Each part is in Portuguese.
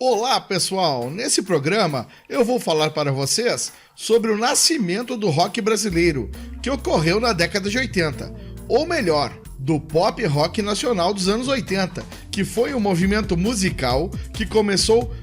Olá pessoal, nesse programa eu vou falar para vocês sobre o nascimento do rock brasileiro, que ocorreu na década de 80, ou melhor, do pop rock nacional dos anos 80, que foi um movimento musical que começou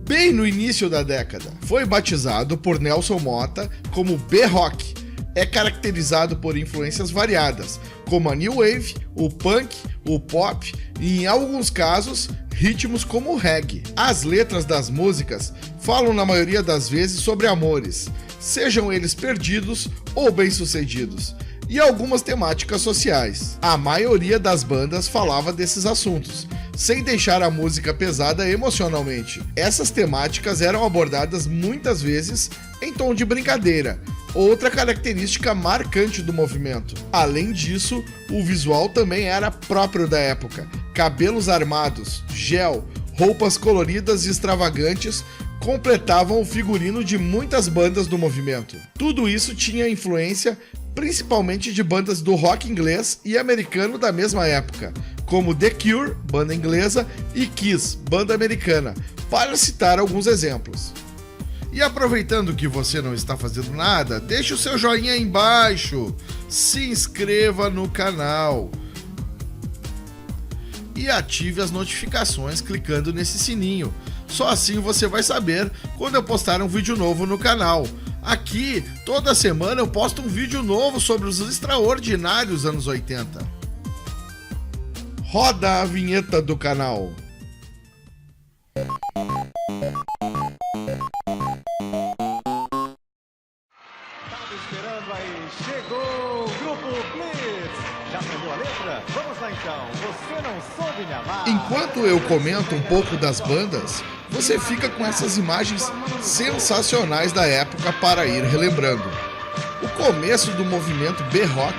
bem no início da década. Foi batizado por Nelson Motta como B-Rock. É caracterizado por influências variadas, como a New Wave, o punk, o pop e, em alguns casos, ritmos como o reggae. As letras das músicas falam na maioria das vezes sobre amores, sejam eles perdidos ou bem-sucedidos, e algumas temáticas sociais. A maioria das bandas falava desses assuntos, sem deixar a música pesada emocionalmente. Essas temáticas eram abordadas muitas vezes em tom de brincadeira, outra característica marcante do movimento. Além disso, o visual também era próprio da época. Cabelos armados, gel, roupas coloridas e extravagantes completavam o figurino de muitas bandas do movimento. Tudo isso tinha influência principalmente de bandas do rock inglês e americano da mesma época, como The Cure, banda inglesa, e Kiss, banda americana, para citar alguns exemplos. E aproveitando que você não está fazendo nada, deixe o seu joinha aí embaixo, se inscreva no canal e ative as notificações clicando nesse sininho. Só assim você vai saber quando eu postar um vídeo novo no canal. Aqui, toda semana eu posto um vídeo novo sobre os extraordinários anos 80. Roda a vinheta do canal. Esperando aí, chegou o Grupo Blitz. Já aprendeu a letra? Vamos lá então, Você Não Soube Me Amar. Enquanto eu comento um pouco das bandas, você fica com essas imagens sensacionais da época para ir relembrando. O começo do movimento B-Rock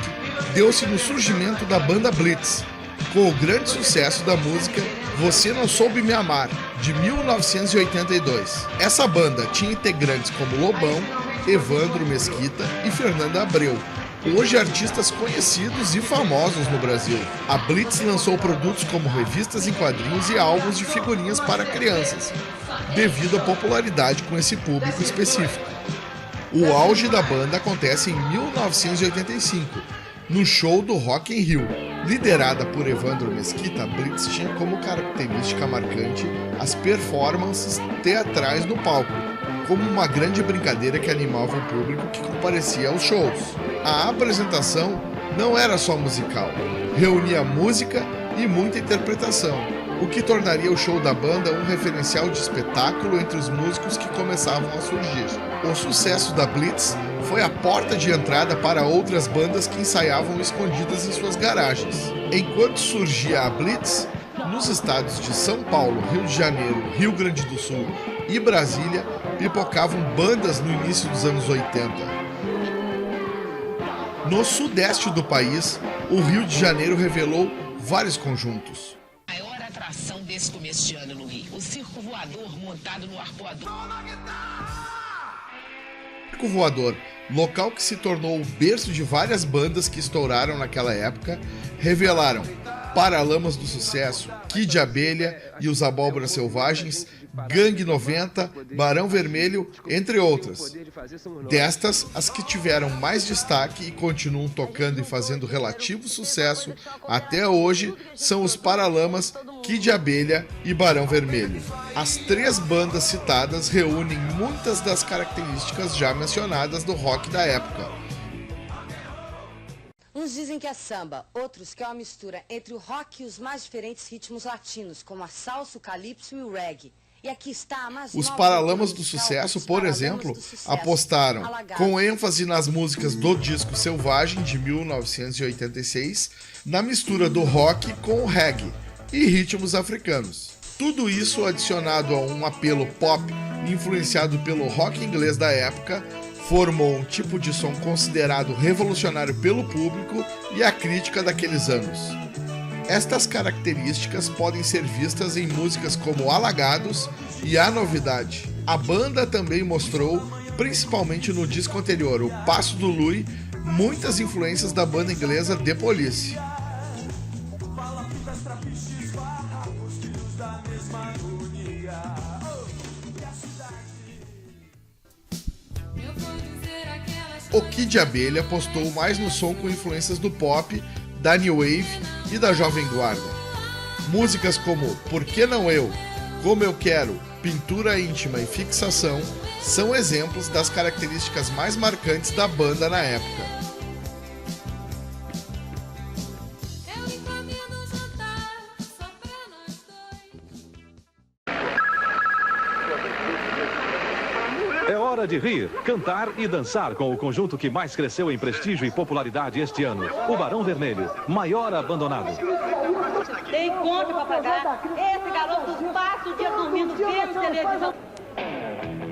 deu-se no surgimento da banda Blitz, com o grande sucesso da música Você Não Soube Me Amar, de 1982. Essa banda tinha integrantes como Lobão, Evandro Mesquita e Fernanda Abreu, hoje artistas conhecidos e famosos no Brasil. A Blitz lançou produtos como revistas em quadrinhos e álbuns de figurinhas para crianças, devido à popularidade com esse público específico. O auge da banda acontece em 1985, no show do Rock in Rio. Liderada por Evandro Mesquita, a Blitz tinha como característica marcante as performances teatrais no palco, como uma grande brincadeira que animava o público que comparecia aos shows. A apresentação não era só musical, reunia música e muita interpretação, o que tornaria o show da banda um referencial de espetáculo entre os músicos que começavam a surgir. O sucesso da Blitz foi a porta de entrada para outras bandas que ensaiavam escondidas em suas garagens. Enquanto surgia a Blitz, nos estados de São Paulo, Rio de Janeiro, Rio Grande do Sul e Brasília, pipocavam bandas no início dos anos 80. No sudeste do país, o Rio de Janeiro revelou vários conjuntos. A maior atração desse começo de ano no Rio, o circo voador montado no arpoador. Circo Voador, local que se tornou o berço de várias bandas que estouraram naquela época, revelaram Paralamas do Sucesso, Kid Abelha e os Abóboras Selvagens, Gangue 90, Barão Vermelho, entre outras. Destas, as que tiveram mais destaque e continuam tocando e fazendo relativo sucesso até hoje são os Paralamas, Kid Abelha e Barão Vermelho. As três bandas citadas reúnem muitas das características já mencionadas do rock da época. Uns dizem que é samba, outros que é uma mistura entre o rock e os mais diferentes ritmos latinos, como a salsa, o calypso e o reggae. E aqui está a mais Os nova Paralamas do musical, Sucesso, Os por Paralamas exemplo, do Sucesso, apostaram Alagados. com ênfase nas músicas do disco Selvagem, de 1986, na mistura do rock com o reggae e ritmos africanos. Tudo isso adicionado a um apelo pop influenciado pelo rock inglês da época, formou um tipo de som considerado revolucionário pelo público e a crítica daqueles anos. Estas características podem ser vistas em músicas como Alagados e A Novidade. A banda também mostrou, principalmente no disco anterior, O Passo do Louie, muitas influências da banda inglesa The Police. O Kid Abelha apostou mais no som com influências do pop, da New Wave e da Jovem Guarda. Músicas como Por Que Não Eu, Como Eu Quero, Pintura Íntima e Fixação são exemplos das características mais marcantes da banda na época. É hora de rir, cantar e dançar com o conjunto que mais cresceu em prestígio e popularidade este ano, o Barão Vermelho, Maior Abandonado. Tem conta pra pagar. Esse garoto passa o dia dormindo vendo televisão.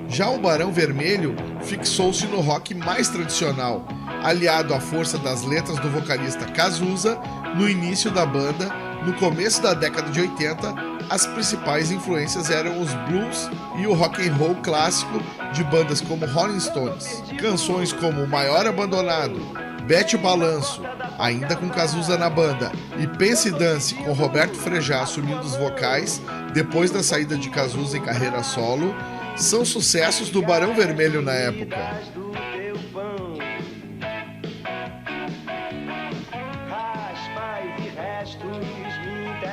Já o Barão Vermelho fixou-se no rock mais tradicional, aliado à força das letras do vocalista Cazuza. No início da banda, no começo da década de 80, as principais influências eram os blues e o rock and roll clássico de bandas como Rolling Stones. Canções como Maior Abandonado, Bete o Balanço, ainda com Cazuza na banda, e Pense e Dance, com Roberto Frejá assumindo os vocais depois da saída de Cazuza em carreira solo, são sucessos do Barão Vermelho na época.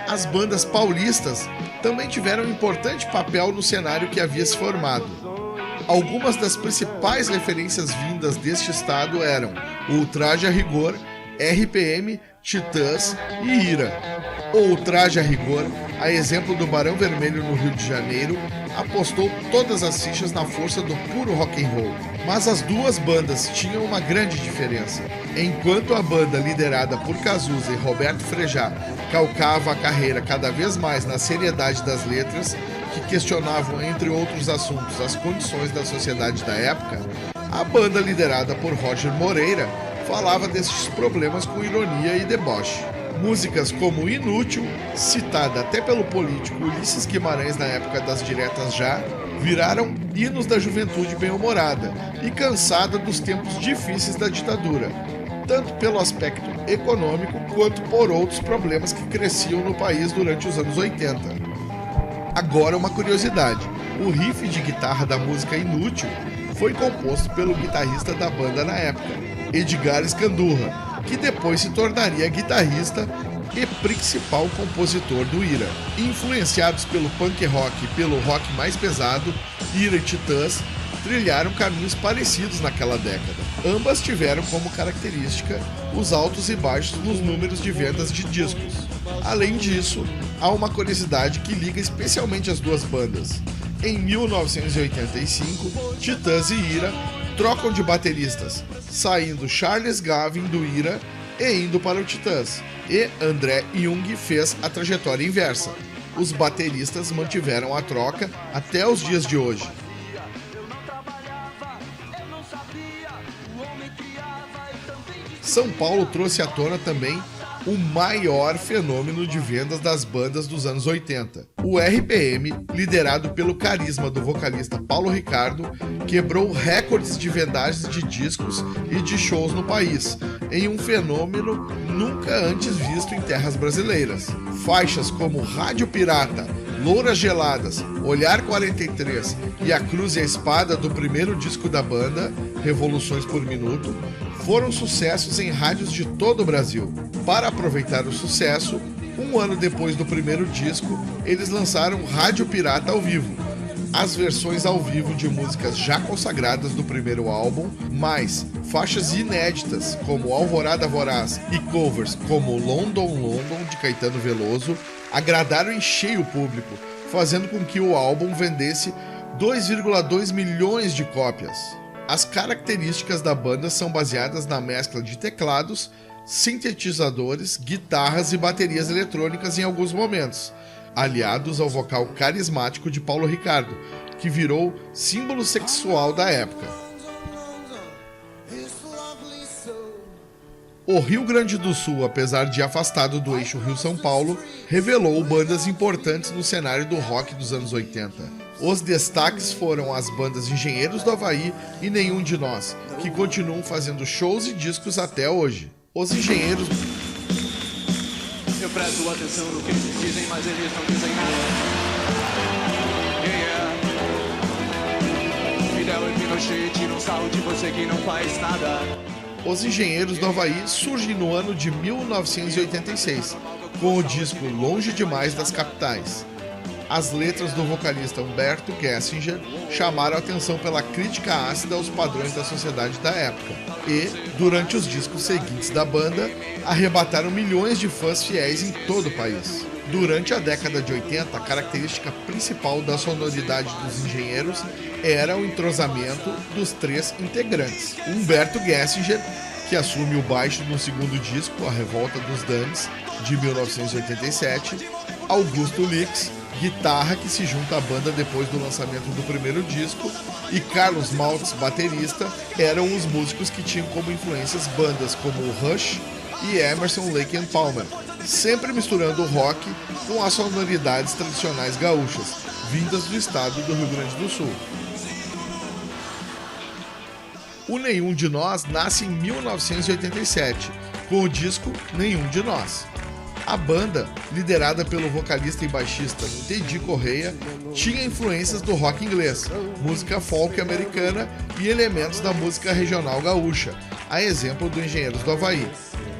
As bandas paulistas também tiveram um importante papel no cenário que havia se formado. Algumas das principais referências vindas deste estado eram o Ultraje a Rigor, RPM, Titãs e Ira. O Ultraje a Rigor, a exemplo do Barão Vermelho no Rio de Janeiro, apostou todas as fichas na força do puro rock and roll. Mas as duas bandas tinham uma grande diferença. Enquanto a banda liderada por Cazuza e Roberto Frejá calcava a carreira cada vez mais na seriedade das letras, que questionavam, entre outros assuntos, as condições da sociedade da época, a banda liderada por Roger Moreira falava desses problemas com ironia e deboche. Músicas como Inútil, citada até pelo político Ulisses Guimarães na época das diretas já, viraram hinos da juventude bem-humorada e cansada dos tempos difíceis da ditadura, tanto pelo aspecto econômico quanto por outros problemas que cresciam no país durante os anos 80. Agora uma curiosidade, o riff de guitarra da música Inútil foi composto pelo guitarrista da banda na época, Edgar Escandurra, que depois se tornaria guitarrista e principal compositor do Ira. Influenciados pelo punk rock e pelo rock mais pesado, Ira e Titãs trilharam caminhos parecidos naquela década. Ambas tiveram como característica os altos e baixos nos números de vendas de discos. Além disso, há uma curiosidade que liga especialmente as duas bandas. Em 1985, Titãs e Ira trocam de bateristas, saindo Charles Gavin do Ira e indo para o Titãs, e André Jung fez a trajetória inversa. Os bateristas mantiveram a troca até os dias de hoje. São Paulo trouxe à tona também o maior fenômeno de vendas das bandas dos anos 80. O RPM, liderado pelo carisma do vocalista Paulo Ricardo, quebrou recordes de vendagens de discos e de shows no país, em um fenômeno nunca antes visto em terras brasileiras. Faixas como Rádio Pirata, Louras Geladas, Olhar 43 e A Cruz e a Espada do primeiro disco da banda, Revoluções por Minuto, foram sucessos em rádios de todo o Brasil. Para aproveitar o sucesso, um ano depois do primeiro disco, eles lançaram Rádio Pirata ao vivo. As versões ao vivo de músicas já consagradas do primeiro álbum, mais faixas inéditas como Alvorada Voraz e covers como London London de Caetano Veloso, agradaram em cheio o público, fazendo com que o álbum vendesse 2,2 milhões de cópias. As características da banda são baseadas na mescla de teclados, sintetizadores, guitarras e baterias eletrônicas em alguns momentos, aliados ao vocal carismático de Paulo Ricardo, que virou símbolo sexual da época. O Rio Grande do Sul, apesar de afastado do eixo Rio-São Paulo, revelou bandas importantes no cenário do rock dos anos 80. Os destaques foram as bandas Engenheiros do Havaí e Nenhum de Nós, que continuam fazendo shows e discos até hoje. Os Engenheiros... Eu presto atenção no que eles dizem, mas eles não dizem nada. Fidel e Pinochet tiram sarro mal de você que não faz nada. Os Engenheiros do Havaí surgem no ano de 1986, com o disco Longe Demais das Capitais. As letras do vocalista Humberto Gessinger chamaram a atenção pela crítica ácida aos padrões da sociedade da época e, durante os discos seguintes da banda, arrebataram milhões de fãs fiéis em todo o país. Durante a década de 80, a característica principal da sonoridade dos Engenheiros era o entrosamento dos três integrantes. Humberto Gessinger, que assume o baixo no segundo disco, A Revolta dos Dames, de 1987, Augusto Lix, guitarra, que se junta à banda depois do lançamento do primeiro disco, e Carlos Maltz, baterista, eram os músicos que tinham como influências bandas como o Rush e Emerson, Lake and Palmer, sempre misturando o rock com as sonoridades tradicionais gaúchas, vindas do estado do Rio Grande do Sul. O Nenhum de Nós nasce em 1987, com o disco Nenhum de Nós. A banda, liderada pelo vocalista e baixista Teddy Correia, tinha influências do rock inglês, música folk americana e elementos da música regional gaúcha, a exemplo do Engenheiros do Havaí.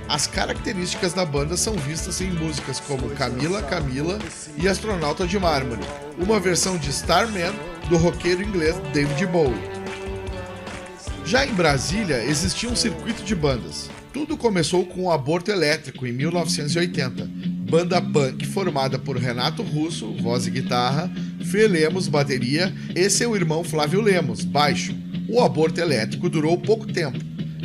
As características da banda são vistas em músicas como Camila, Camila e Astronauta de Mármore, uma versão de Starman do roqueiro inglês David Bowie. Já em Brasília, existia um circuito de bandas. Tudo começou com o Aborto Elétrico, em 1980, banda punk formada por Renato Russo, voz e guitarra, Fê Lemos, bateria, e seu irmão Flávio Lemos, baixo. O Aborto Elétrico durou pouco tempo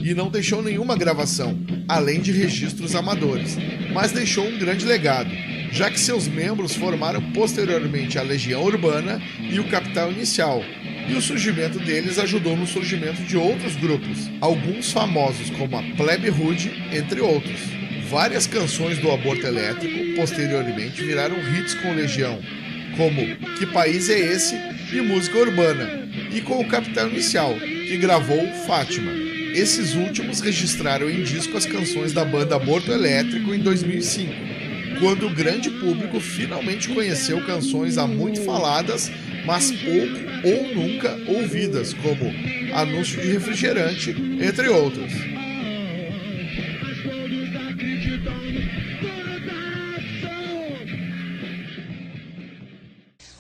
e não deixou nenhuma gravação, além de registros amadores, mas deixou um grande legado, já que seus membros formaram posteriormente a Legião Urbana e o Capital Inicial, e o surgimento deles ajudou no surgimento de outros grupos, alguns famosos como a Plebe Rude, entre outros. Várias canções do Aborto Elétrico posteriormente viraram hits com Legião, como Que País é Esse? E Música Urbana, e com o Capital Inicial, que gravou Fátima. Esses últimos registraram em disco as canções da banda Aborto Elétrico em 2005, quando o grande público finalmente conheceu canções há muito faladas, mas pouco ou nunca ouvidas, como Anúncio de Refrigerante, entre outros.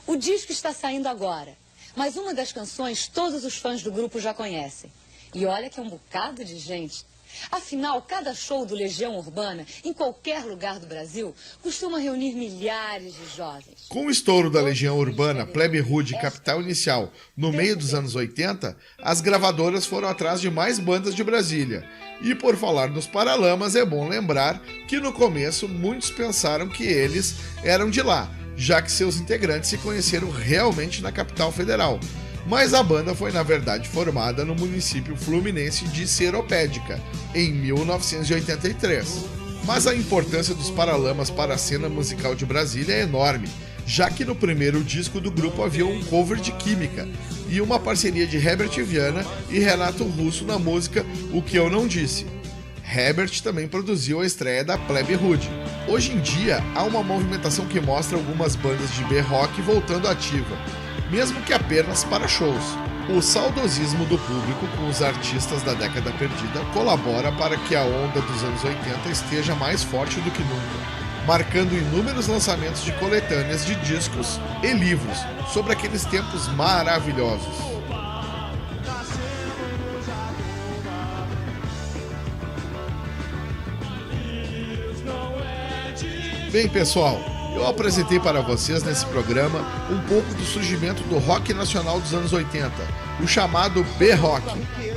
O disco está saindo agora, mas uma das canções todos os fãs do grupo já conhecem. E olha que é um bocado de gente. Afinal, cada show do Legião Urbana, em qualquer lugar do Brasil, costuma reunir milhares de jovens. Com o estouro da Legião Urbana, Plebe Rude e Capital Inicial no meio dos anos 80, as gravadoras foram atrás de mais bandas de Brasília. E por falar nos Paralamas, é bom lembrar que no começo muitos pensaram que eles eram de lá, já que seus integrantes se conheceram realmente na capital federal. Mas a banda foi na verdade formada no município fluminense de Seropédica, em 1983. Mas a importância dos Paralamas para a cena musical de Brasília é enorme, já que no primeiro disco do grupo havia um cover de Química e uma parceria de Herbert Viana e Renato Russo na música O Que Eu Não Disse. Herbert também produziu a estreia da Plebe Rude. Hoje em dia, há uma movimentação que mostra algumas bandas de B-Rock voltando ativa, mesmo que apenas para shows. O saudosismo do público com os artistas da década perdida colabora para que a onda dos anos 80 esteja mais forte do que nunca, marcando inúmeros lançamentos de coletâneas de discos e livros sobre aqueles tempos maravilhosos. Bem, pessoal, eu apresentei para vocês nesse programa um pouco do surgimento do rock nacional dos anos 80, o chamado B-Rock,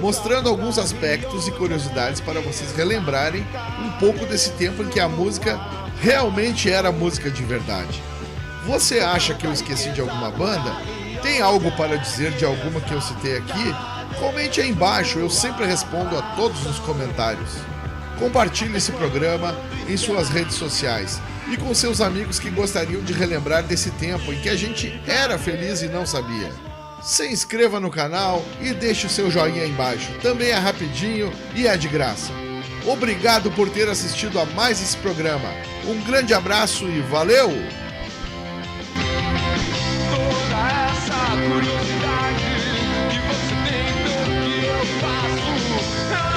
mostrando alguns aspectos e curiosidades para vocês relembrarem um pouco desse tempo em que a música realmente era música de verdade. Você acha que eu esqueci de alguma banda? Tem algo para dizer de alguma que eu citei aqui? Comente aí embaixo, eu sempre respondo a todos os comentários. Compartilhe esse programa em suas redes sociais e com seus amigos que gostariam de relembrar desse tempo em que a gente era feliz e não sabia. Se inscreva no canal e deixe o seu joinha aí embaixo, também é rapidinho e é de graça. Obrigado por ter assistido a mais esse programa. Um grande abraço e valeu! Toda essa curiosidade que você tem do que eu Eu